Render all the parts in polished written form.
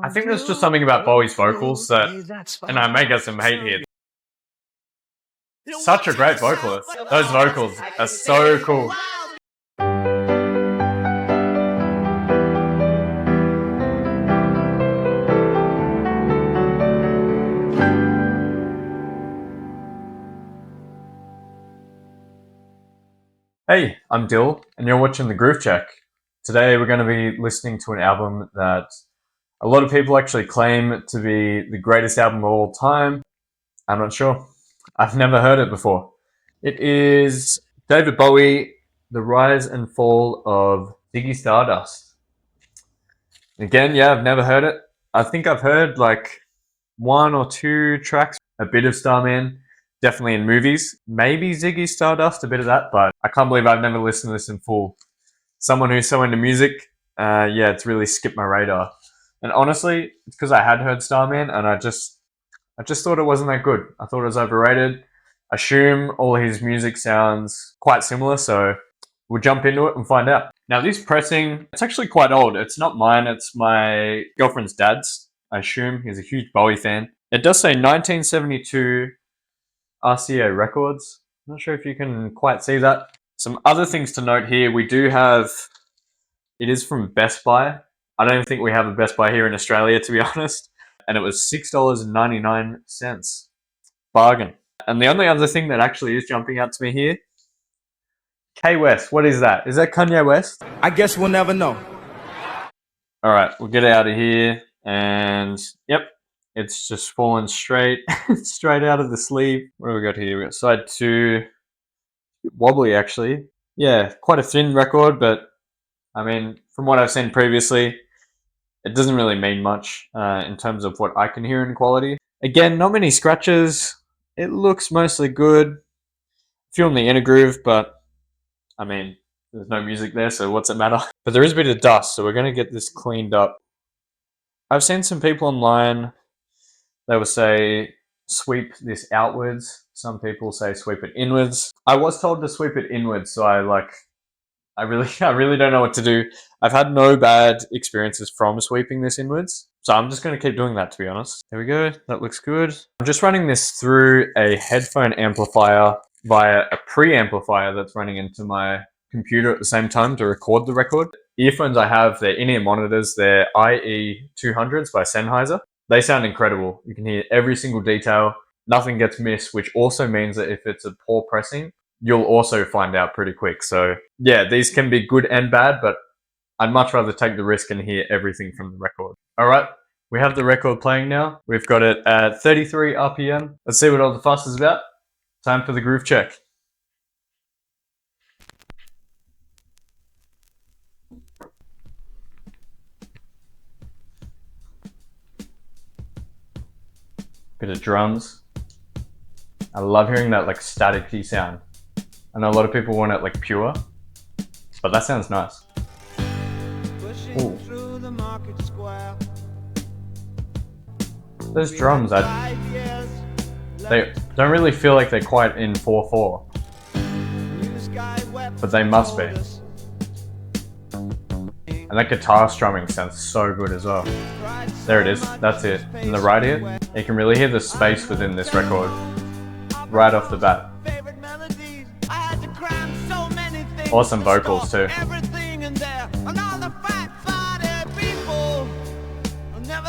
I think there's just something about Bowie's vocals that, and I may get some hate here. Such a great vocalist. Those vocals are so cool. Hey, I'm Dill, and you're watching The Groove Check. Today we're going to be listening to an album that a lot of people actually claim to be the greatest album of all time. I'm not sure. I've never heard it before. It is David Bowie, The Rise and Fall of Ziggy Stardust. Again, yeah, I've never heard it. I think I've heard like one or two tracks, a bit of Starman, definitely in movies. Maybe Ziggy Stardust, a bit of that, but I can't believe I've never listened to this in full. Someone who's so into music, yeah, it's really skipped my radar. And honestly, it's because I had heard Starman and I just thought it wasn't that good. I thought it was overrated. I assume all his music sounds quite similar, so we'll jump into it and find out. Now this pressing, it's actually quite old. It's not mine, it's my girlfriend's dad's. I assume he's a huge Bowie fan. It does say 1972 RCA Records. I'm not sure if you can quite see that. Some other things to note here, we do have, it is from Best Buy. I don't even think we have a Best Buy here in Australia, to be honest. And it was $6.99. Bargain. And the only other thing that actually is jumping out to me here, K West, what is that? Is that Kanye West? I guess we'll never know. All right, we'll get out of here. And yep, it's just fallen straight out of the sleeve. What do we got here? We got side 2. Wobbly, actually. Yeah, quite a thin record, but I mean, from what I've seen previously, it doesn't really mean much in terms of what I can hear in quality. Again, not many scratches. It looks mostly good. A few on the inner groove, but I mean, there's no music there, so what's it matter? But there is a bit of dust, so we're going to get this cleaned up. I've seen some people online, they will say sweep this outwards. Some people say sweep it inwards. I was told to sweep it inwards, so I really don't know what to do. I've had no bad experiences from sweeping this inwards, so I'm just going to keep doing that, to be honest. There we go, that looks good. I'm just running this through a headphone amplifier via a preamplifier that's running into my computer at the same time to record the record. Earphones I have, they're in-ear monitors, they're IE200s by Sennheiser. They sound incredible. You can hear every single detail, nothing gets missed, which also means that if it's a poor pressing, you'll also find out pretty quick. So yeah, these can be good and bad, but I'd much rather take the risk and hear everything from the record. All right, we have the record playing now. We've got it at 33 RPM. Let's see what all the fuss is about. Time for the groove check. Bit of drums. I love hearing that like staticky sound. I know a lot of people want it like pure, but that sounds nice. Ooh. Those drums, they don't really feel like they're quite in 4/4, but they must be. And that guitar strumming sounds so good as well. There it is, that's it. In the right ear, you can really hear the space within this record right off the bat. Awesome vocals too. I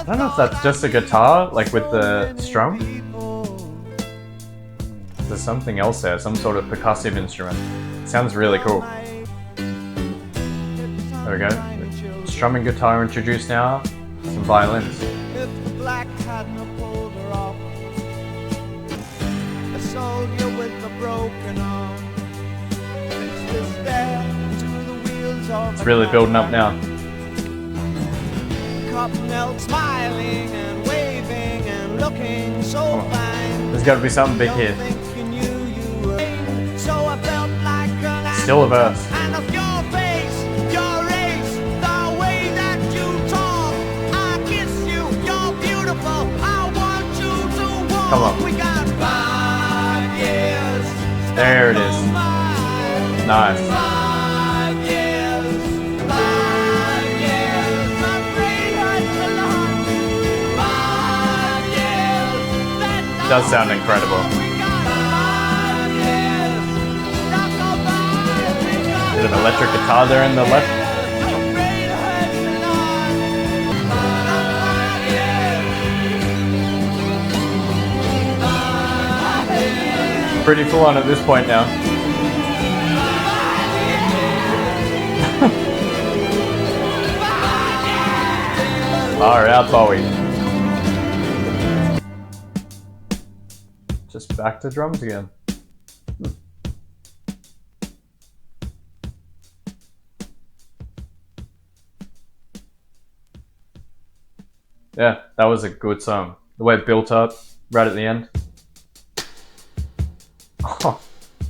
don't know if that's just a guitar, like with the strum. There's something else there, some sort of percussive instrument. It sounds really cool. There we go. Strumming guitar introduced now. Some violins. It's really building up now. There's got to be something big here. Still a verse. Come on. There it is. Nice. does sound incredible. Bit of electric guitar there in the left. Pretty full on at this point now. Alright, Bowie. Just back to drums again. Yeah, that was a good song. The way it built up right at the end. Oh,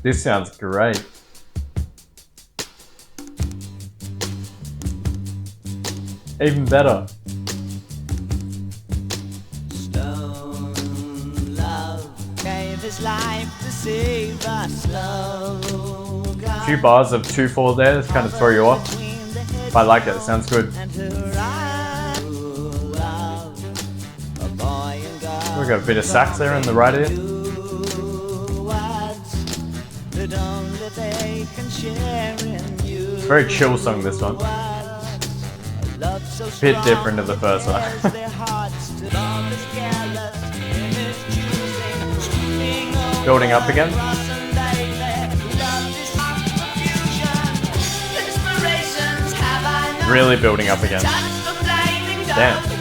this sounds great. Even better. Stone love gave his life to save us. A few bars of 2/4 there, just kind of throw you off. But I like it, it sounds good. We've got a bit of sax there in the right ear. It's a very chill song, this one. A bit different to the first one. Building up again. Really building up again. Damn.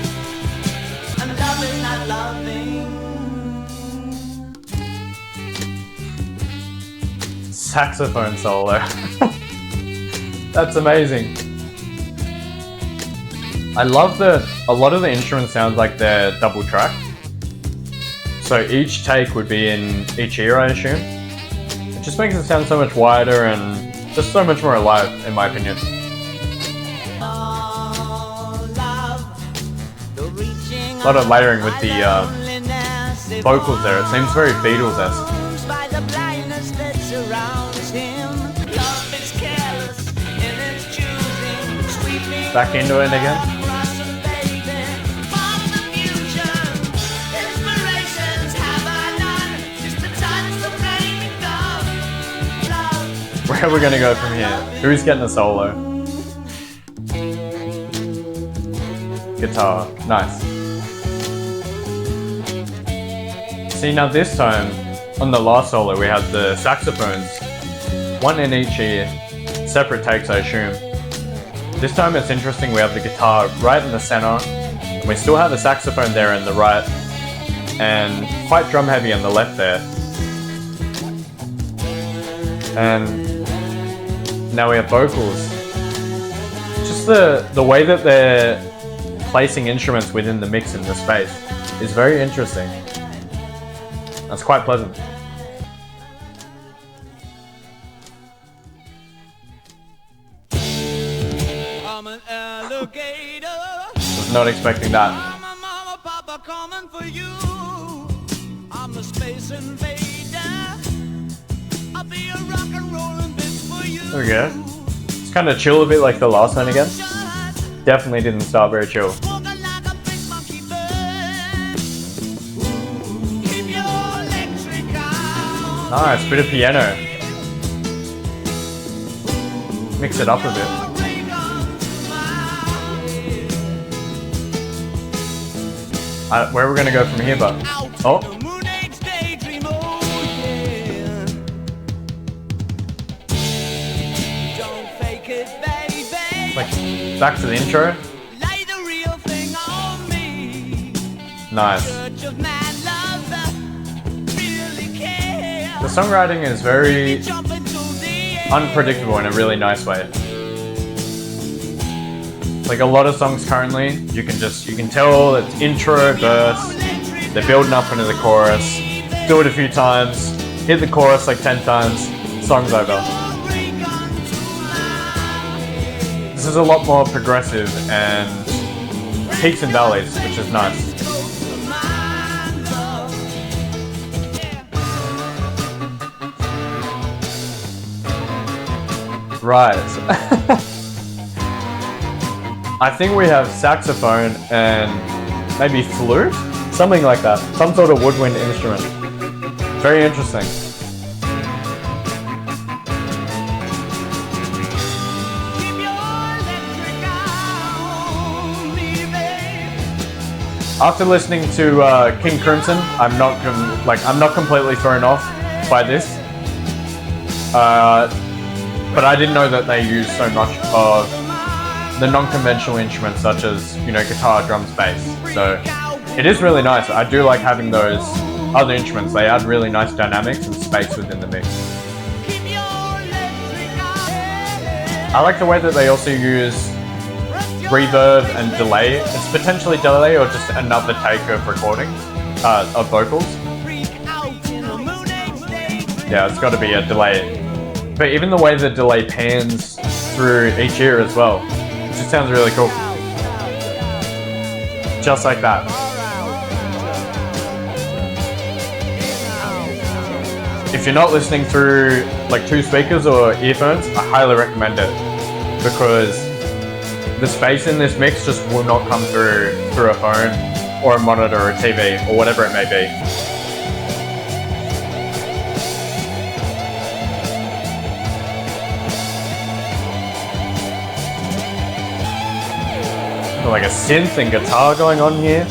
Saxophone solo. That's amazing. I love that a lot of the instruments sound like they're double tracked. So each take would be in each ear, I assume. It just makes it sound so much wider and just so much more alive, in my opinion. A lot of layering with the vocals there. It seems very Beatles-esque. Back into it again. Where are we going to go from here? Who's getting a solo? Guitar. Nice. See, now this time, on the last solo, we had the saxophones, one in each ear, separate takes, I assume. This time it's interesting, we have the guitar right in the center, and we still have the saxophone there in the right, and quite drum heavy on the left there. And now we have vocals. Just the way that they're placing instruments within the mix in the space is very interesting. That's quite pleasant. Was not expecting that. There we go. It's kind of chill a bit like the last one again. Definitely didn't start very chill. Nice, bit of piano. Mix it up a bit. Where are we going to go from here, but... Oh. Like, back to the intro. Nice. The songwriting is very unpredictable in a really nice way. Like a lot of songs currently, you can tell it's intro, verse, they're building up into the chorus, do it a few times, hit the chorus like 10 times, song's over. This is a lot more progressive and peaks and valleys, which is nice. Right. I think we have saxophone and maybe flute? Something like that. Some sort of woodwind instrument. Very interesting. After listening to King Crimson, I'm not completely thrown off by this. But I didn't know that they use so much of the non-conventional instruments such as, guitar, drums, bass. So it is really nice. I do like having those other instruments. They add really nice dynamics and space within the mix. I like the way that they also use reverb and delay. It's potentially delay or just another take of recordings, of vocals. Yeah, it's got to be a delay. But even the way the delay pans through each ear as well, it just sounds really cool. Just like that. If you're not listening through like two speakers or earphones, I highly recommend it, because the space in this mix just will not come through a phone or a monitor or a TV or whatever it may be. Like a synth and guitar going on here.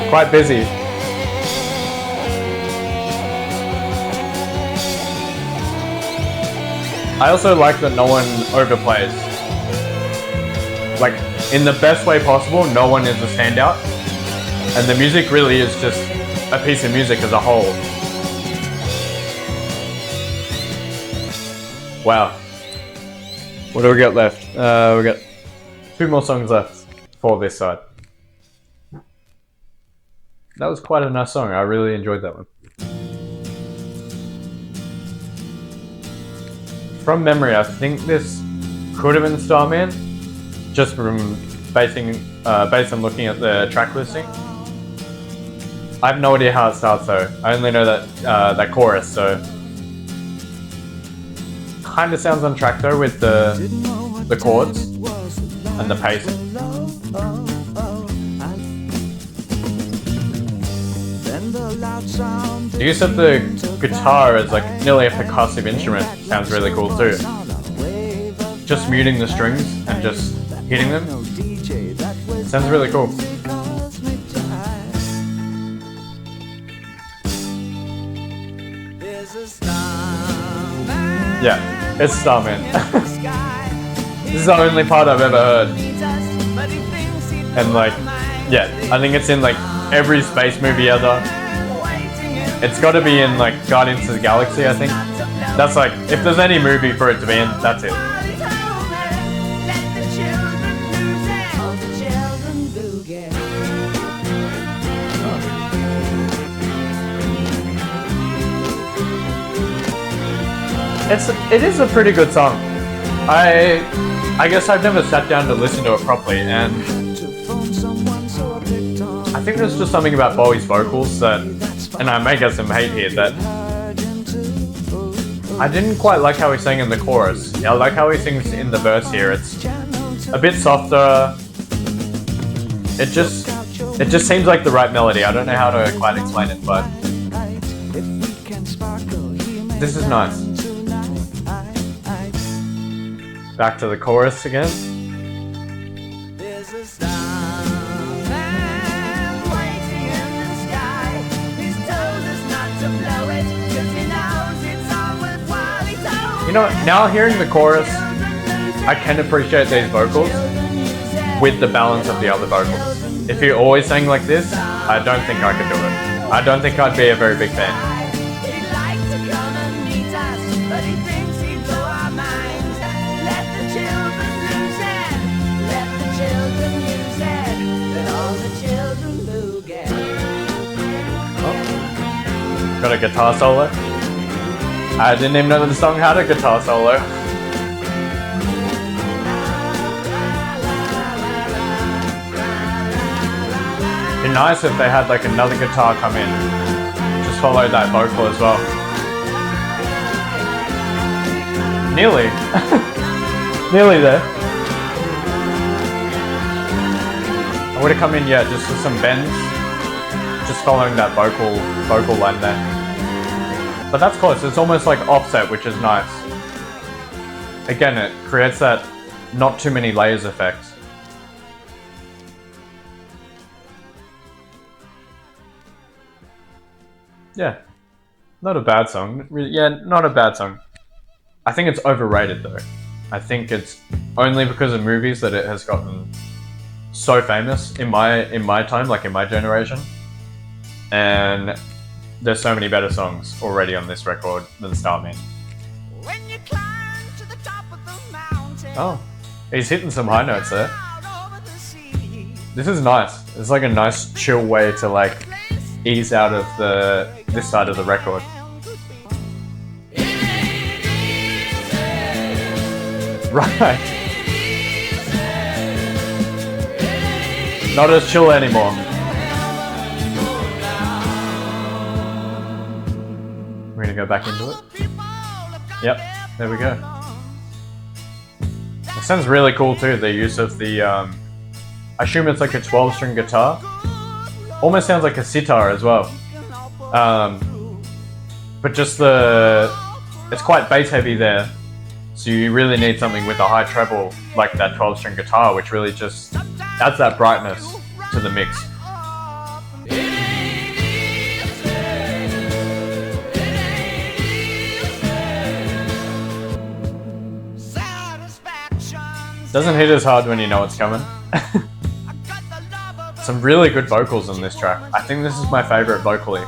Quite busy. I also like that no one overplays. Like, in the best way possible, no one is a standout. And the music really is just a piece of music as a whole. Wow. What do we got left? We got 2 more songs left for this side. That was quite a nice song. I really enjoyed that one. From memory, I think this could have been Starman, just from based on looking at the track listing. I have no idea how it starts though. I only know that that chorus, so kind of sounds on track though with the chords and the pacing. The use of the guitar as like nearly a percussive instrument sounds really cool too. Just muting the strings and just hitting them sounds really cool. Yeah, it's Starman. This is the only part I've ever heard. And like, yeah, I think it's in like every space movie ever. It's got to be in like Guardians of the Galaxy, I think. That's like, if there's any movie for it to be in, that's it. It is a pretty good song. I guess I've never sat down to listen to it properly, and I think there's just something about Bowie's vocals that, and I may get some hate here, that I didn't quite like how he sang in the chorus. I like how he sings in the verse here. It's a bit softer. It just seems like the right melody. I don't know how to quite explain it, but this is nice. Back to the chorus again. You know, now hearing the chorus, I can appreciate these vocals with the balance of the other vocals. If you always sang like this, I don't think I could do it. I don't think I'd be a very big fan. Got a guitar solo. I didn't even know that the song had a guitar solo. It'd be nice if they had like another guitar come in. Just follow that vocal as well. Nearly. Nearly there. I would have come in, yeah, just with some bends, just following that vocal line there. But that's close. It's almost like offset, which is nice. Again, it creates that not too many layers effect. Yeah, not a bad song. Yeah, not a bad song. I think it's overrated though. I think it's only because of movies that it has gotten so famous in my time, like in my generation. And there's so many better songs already on this record than Starman. When you climb to the top of the mountain, Oh, he's hitting some high notes there. out over the sea, This is nice. It's like a nice chill way to like ease out of this side of the record. Right. Not as chill anymore. We're gonna go back into it. Yep, there we go. It sounds really cool too, the use of the, I assume it's like a 12-string guitar. Almost sounds like a sitar as well. But just it's quite bass heavy there. So you really need something with a high treble like that 12-string guitar, which really just adds that brightness to the mix. Doesn't hit as hard when you know it's coming. Some really good vocals on this track. I think this is my favorite vocally.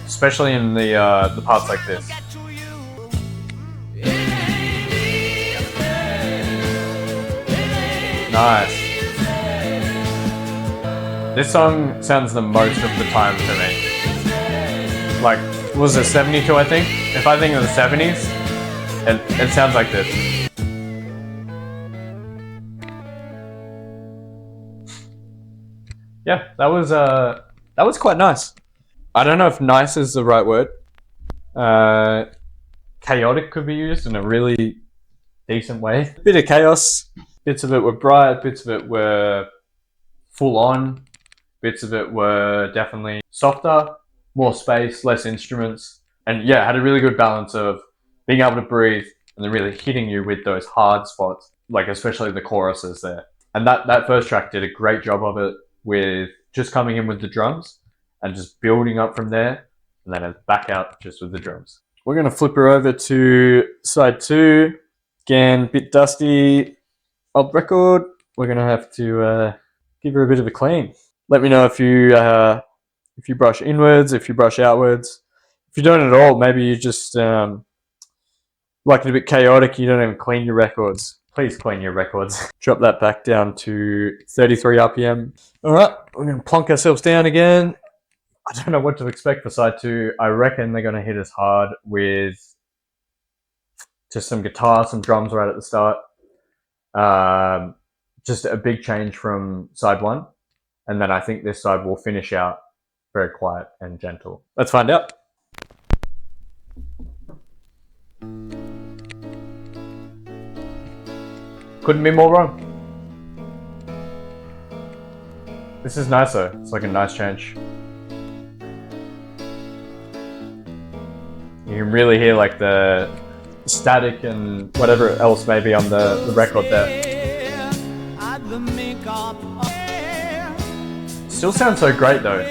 Especially in the parts like this. Nice. This song sounds the most of the time to me. Like, was it 72, I think? If I think of the 70s, it sounds like this. Yeah, that was quite nice. I don't know if nice is the right word. Chaotic could be used in a really decent way. Bit of chaos. Bits of it were bright, bits of it were full on, bits of it were definitely softer, more space, less instruments. And yeah, had a really good balance of being able to breathe and then really hitting you with those hard spots, like especially the choruses there. And that first track did a great job of it with just coming in with the drums and just building up from there, and then back out just with the drums. We're going to flip her over to side 2. Again, bit dusty, old record. We're going to have to give her a bit of a clean. Let me know if you brush inwards, if you brush outwards. If you don't at all, maybe you just like it a bit chaotic, you don't even clean your records. Please clean your records. Drop that back down to 33 RPM. All right, we're going to plonk ourselves down again. I don't know what to expect for side 2. I reckon they're going to hit us hard with just some guitar, some drums right at the start. Just a big change from side 1. And then I think this side will finish out very quiet and gentle. Let's find out. Couldn't be more wrong. This is nice though. It's like a nice change. You can really hear like the static and whatever else may be on the record there. Still sounds so great though.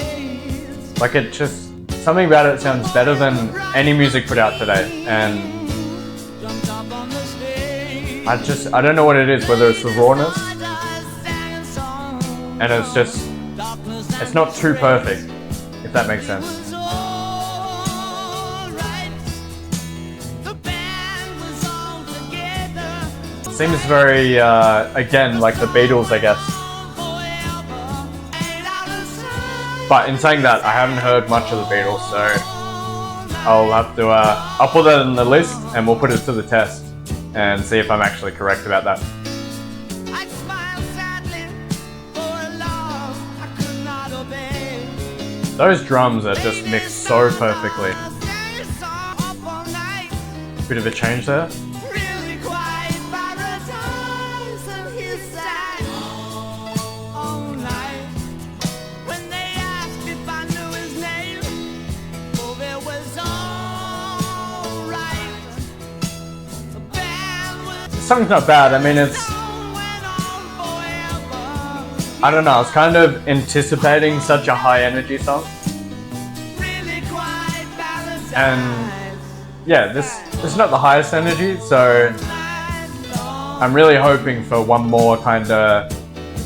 Like it just, something about it sounds better than any music put out today. And I don't know what it is, whether it's the rawness and it's not too perfect, if that makes sense. Seems very, again, like the Beatles, I guess. But in saying that, I haven't heard much of the Beatles, so I'll have to, I'll put that in the list and we'll put it to the test and see if I'm actually correct about that. Those drums are just mixed so perfectly. Bit of a change there. song's not bad. I mean, it's... I don't know, I was kind of anticipating such a high energy song. And yeah, this is not the highest energy, so I'm really hoping for one more kind of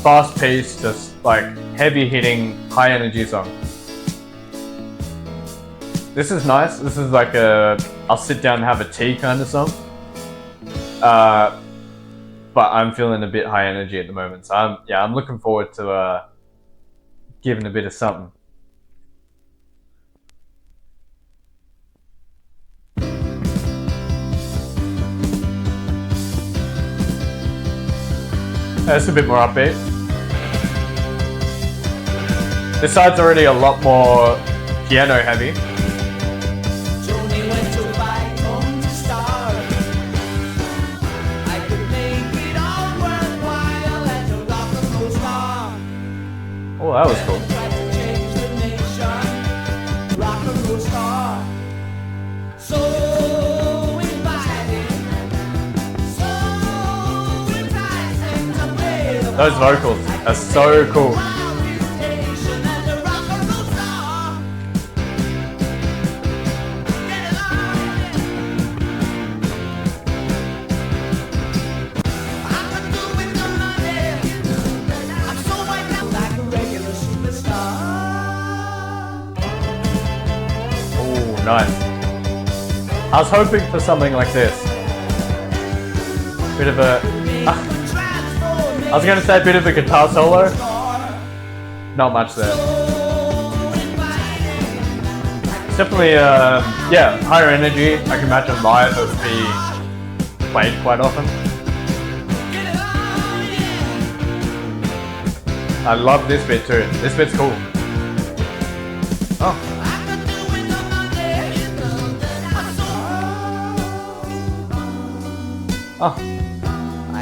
fast-paced, just like heavy-hitting, high-energy song. This is nice. This is like a I'll sit down and have a tea kind of song. But I'm feeling a bit high energy at the moment, so I'm looking forward to giving a bit of something. That's a bit more upbeat. This side's already a lot more piano heavy. Oh, that was cool. Those vocals are so cool. Oh, nice. I was hoping for something like this. Bit of a... I was going to say a bit of a guitar solo. Not much there. It's definitely, yeah, higher energy. I can imagine live it would be played quite often. I love this bit too. This bit's cool. Oh. Oh.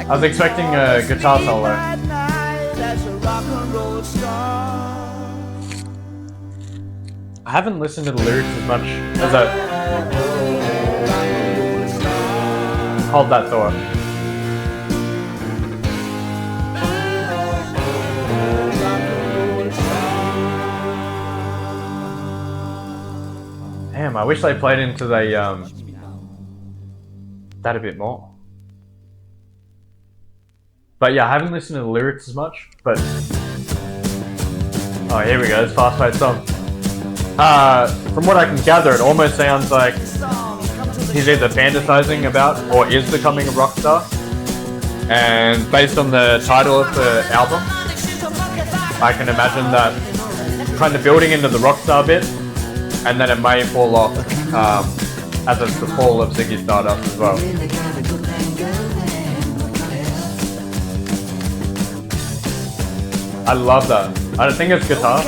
I was expecting a guitar solo. I haven't listened to the lyrics as much as I... Hold that thought. Damn, I wish they played into the, that a bit more. But yeah, I haven't listened to the lyrics as much, but... Oh, here we go, it's fast-paced song. From what I can gather, it almost sounds like he's either fantasizing about or is becoming a rock star. And based on the title of the album, I can imagine that kind of building into the rock star bit, and then it may fall off as it's the fall of Ziggy Stardust as well. I love that. I think it's guitar.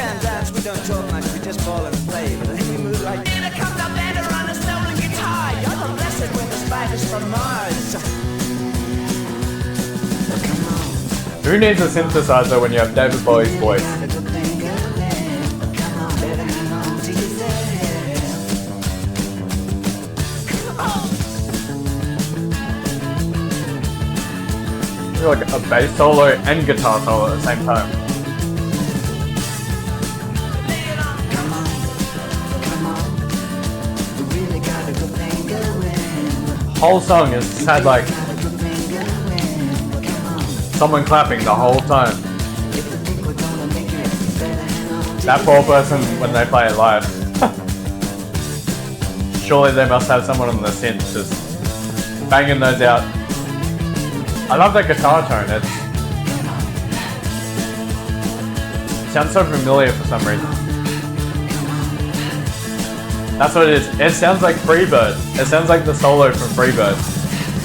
Who needs a synthesizer when you have David Bowie's voice? You're like a bass solo and guitar solo at the same time. Whole song has had like someone clapping the whole time. That poor person when they play it live. Surely they must have someone on the synth just banging those out. I love that guitar tone. It sounds so familiar for some reason. That's what it is. It sounds like Freebird. It sounds like the solo from Freebird.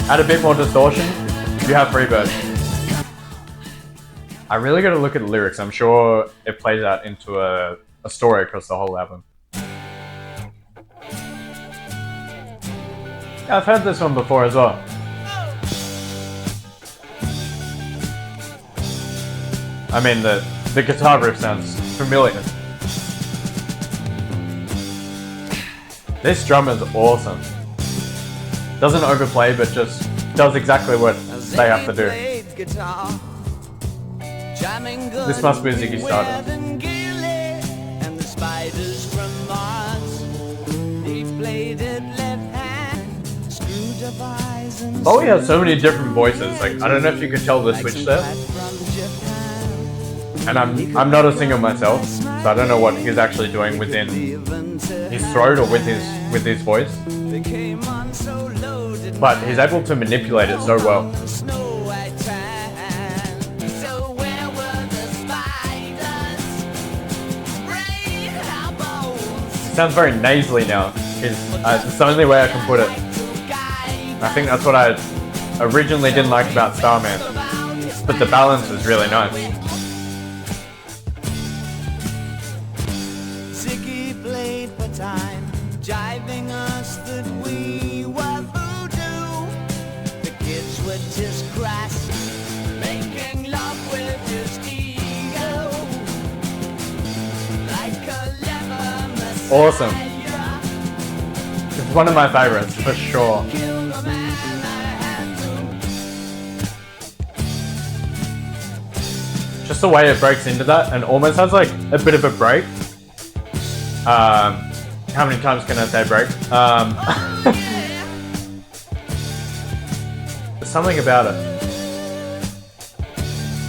Add a bit more distortion, you have Freebird. I really gotta look at the lyrics. I'm sure it plays out into a story across the whole album. Yeah, I've heard this one before as well. I mean, the guitar riff sounds familiar. This drum is awesome. Doesn't overplay, but just does exactly what they have to do. played guitar, jamming good This must be Ziggy Stardust. and the spiders from Mars. He played it left hand, screwed up eyes and Bowie has so many different voices. Like, I don't know if you could tell the switch there. And I'm not a singer myself, so I don't know what he's actually doing within his throat or with his voice. But he's able to manipulate it so well. It sounds very nasally now. It's the only way I can put it. I think that's what I originally didn't like about Starman. But the balance is really nice. Ziggy played for time, jiving us that we were voodoo. The kids were just crass, making love with his ego, like a leather messiah. Awesome. It's one of my favorites, for sure. Just the way it breaks into that and almost has like a bit of a break. How many times can I say break? There's something about it.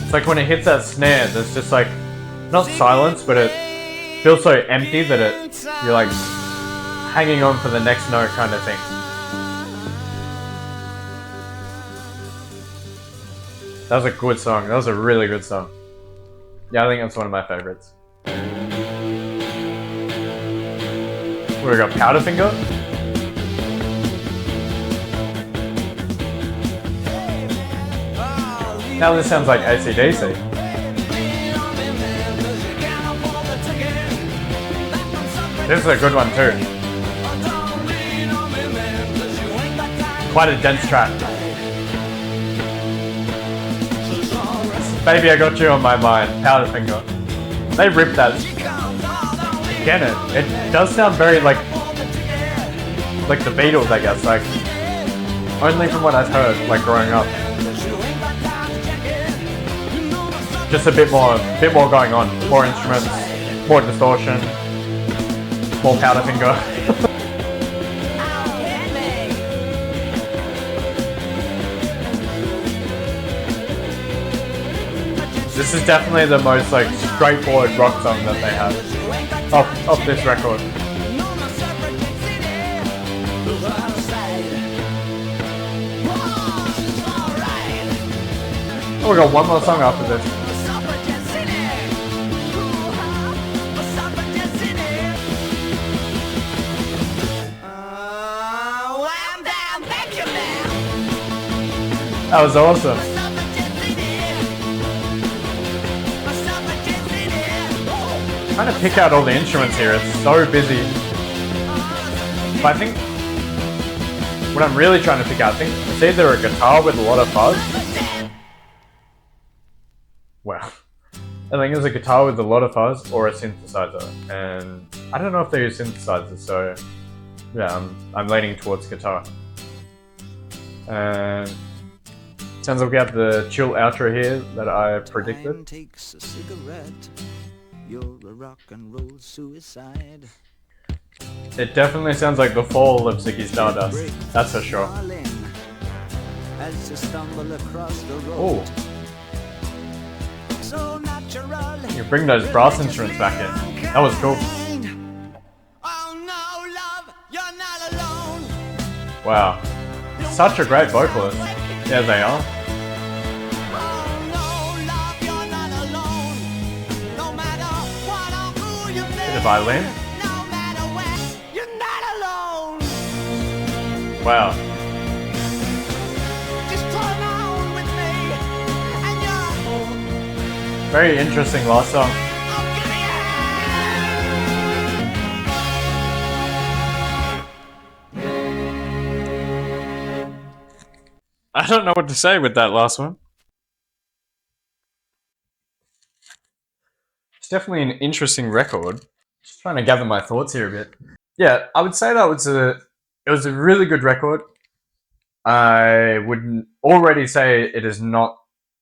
It's like when it hits that snare, there's just like, not silence, but it feels so empty that you're like hanging on for the next note kind of thing. That was a good song. That was a really good song. Yeah, I think that's one of my favorites. We got Powderfinger. Now this sounds like AC/DC. This is a good one too. Quite a dense track. Baby, I got you on my mind. Powderfinger. They ripped that. Again, it does sound very like the Beatles, I guess. Like only from what I've heard, like growing up. Just a bit more going on. More instruments, more distortion, more Powderfinger. This is definitely the most like straightforward rock song that they have off this record. Oh, we got one more song after this. That was awesome. Trying to pick out all the instruments here, it's so busy. But I think what I'm really trying to pick out, I think it's either a guitar with a lot of fuzz. Wow. I think it's a guitar with a lot of fuzz or a synthesizer. And I don't know if they use synthesizers, so yeah, I'm leaning towards guitar. And sounds like we have the chill outro here that I predicted. Takes a cigarette. You're a rock and roll suicide. It definitely sounds like the fall of Ziggy Stardust. That's for sure. As you stumble across the road. Oh, So natural. you bring those brass instruments back in. That was cool. Oh no, love, you're not alone. Wow. Such a great vocalist. Yeah, they are. Oh no, love, you're not alone. No matter what or who you Bit think. of violin. No matter where, you're not alone. Wow. Just turn on with me, and you're Very interesting last song. oh, give me I don't know what to say with that last one. It's definitely an interesting record. Just trying to gather my thoughts here a bit. Yeah, I would say that it was a really good record. I would already say it is not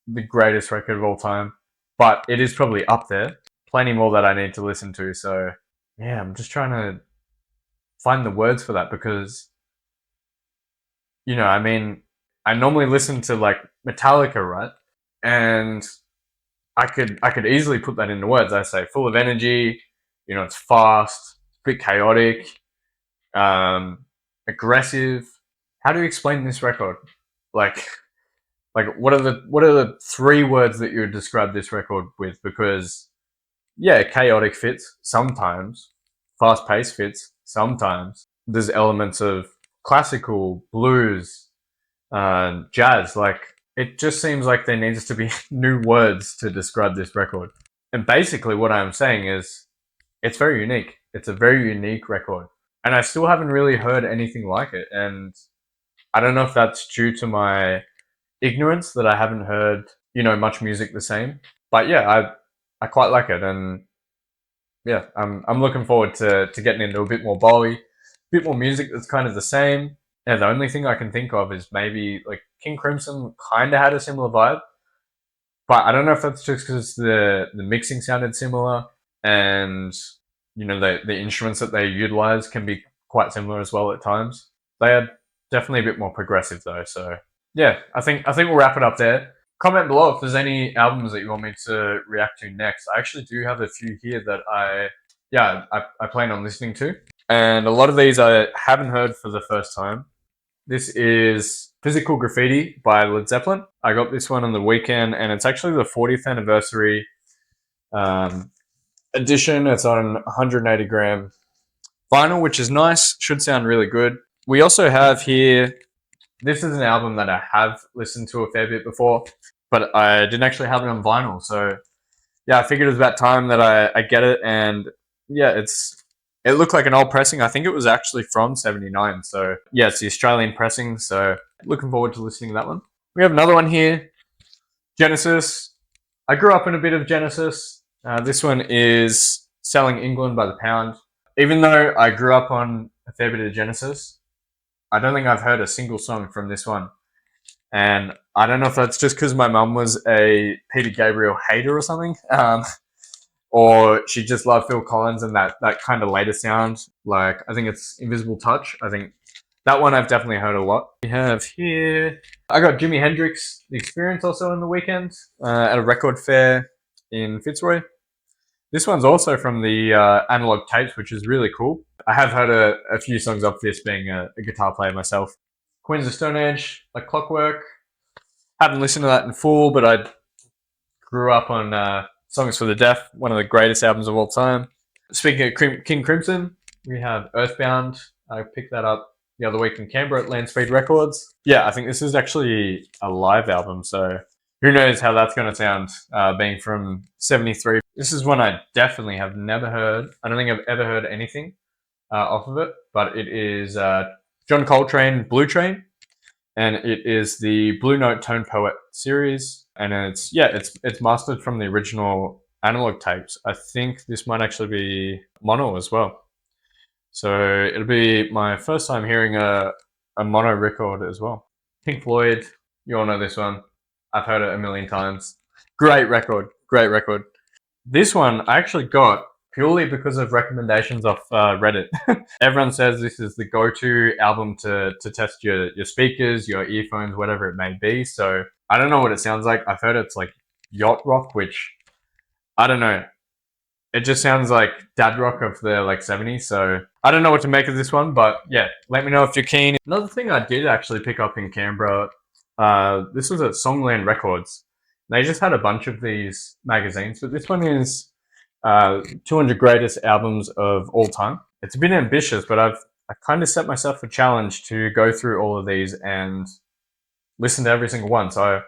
the greatest record of all time, but it is probably up there. Plenty more that I need to listen to. So yeah, I'm just trying to find the words for that because I mean, I normally listen to like Metallica, right? And I could easily put that into words. I say full of energy. It's fast, a bit chaotic, um, aggressive. How do you explain this record? Like, what are the three words that you would describe this record with? Because yeah, chaotic fits sometimes, fast paced fits sometimes. There's elements of classical, blues, jazz. Like it just seems like there needs to be new words to describe this record. And basically, what I'm saying is, it's very unique. It's a very unique record, and I still haven't really heard anything like it. And I don't know if that's due to my ignorance that I haven't heard, much music the same. But yeah, I quite like it, and yeah, I'm looking forward to getting into a bit more Bowie, a bit more music that's kind of the same. Yeah, the only thing I can think of is maybe like King Crimson kind of had a similar vibe, but I don't know if that's just because the mixing sounded similar, and the instruments that they utilize can be quite similar as well at times. They are definitely a bit more progressive though. So yeah, I think we'll wrap it up there. Comment below if there's any albums that you want me to react to next. I actually do have a few here that I plan on listening to, and a lot of these I haven't heard for the first time. This is Physical Graffiti by Led Zeppelin. I got this one on the weekend, and it's actually the 40th anniversary um, edition. It's on 180 gram vinyl, which is nice. Should sound really good. We also have here, this is an album that I have listened to a fair bit before, but I didn't actually have it on vinyl. So yeah, I figured it was about time that I get it. And yeah, it looked like an old pressing. I think it was actually from 79. So yeah, it's the Australian pressing. So looking forward to listening to that one. We have another one here, Genesis. I grew up in a bit of Genesis. This one is Selling England by the Pound. Even though I grew up on a fair bit of Genesis, I don't think I've heard a single song from this one. And I don't know if that's just because my mum was a Peter Gabriel hater or something, or she just loved Phil Collins and that kind of later sound. Like, I think it's Invisible Touch. I think that one I've definitely heard a lot. We have here, I got Jimi Hendrix The Experience also on the weekend at a record fair in Fitzroy. This one's also from the analog tapes, which is really cool. I have heard a few songs off this, being a guitar player myself. Queens of Stone Age, like Clockwork. Haven't listened to that in full, but I grew up on Songs for the Deaf, one of the greatest albums of all time. Speaking of King Crimson, we have Earthbound. I picked that up the other week in Canberra at Landspeed Records. Yeah, I think this is actually a live album, so who knows how that's going to sound, being from 73. This is one I definitely have never heard. I don't think I've ever heard anything off of it, but it is John Coltrane Blue Train, and it is the Blue Note Tone Poet series, and it's mastered from the original analog tapes. I think this might actually be mono as well. So it'll be my first time hearing a mono record as well. Pink Floyd, you all know this one. I've heard it a million times. Great record, great record. This one I actually got purely because of recommendations off Reddit. Everyone says this is the go-to album to test your speakers, your earphones, whatever it may be. So I don't know what it sounds like. I've heard it's like yacht rock, which I don't know. It just sounds like dad rock of the like 70s. So I don't know what to make of this one, but yeah, let me know if you're keen. Another thing I did actually pick up in Canberra, this was at Songland Records. They just had a bunch of these magazines, but this one is 200 greatest albums of all time. It's a bit ambitious, but I kind of set myself a challenge to go through all of these and listen to every single one. So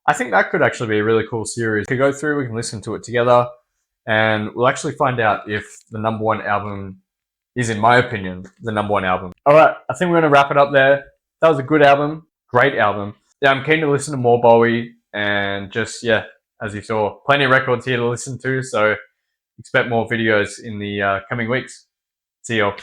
I think that could actually be a really cool series to go through. We can listen to it together, and we'll actually find out if the number one album is, in my opinion, the number one album. All right, I think we're going to wrap it up there. That was a good album, great album. Yeah, I'm keen to listen to more Bowie, and just, yeah, as you saw, plenty of records here to listen to. So expect more videos in the coming weeks. See you all.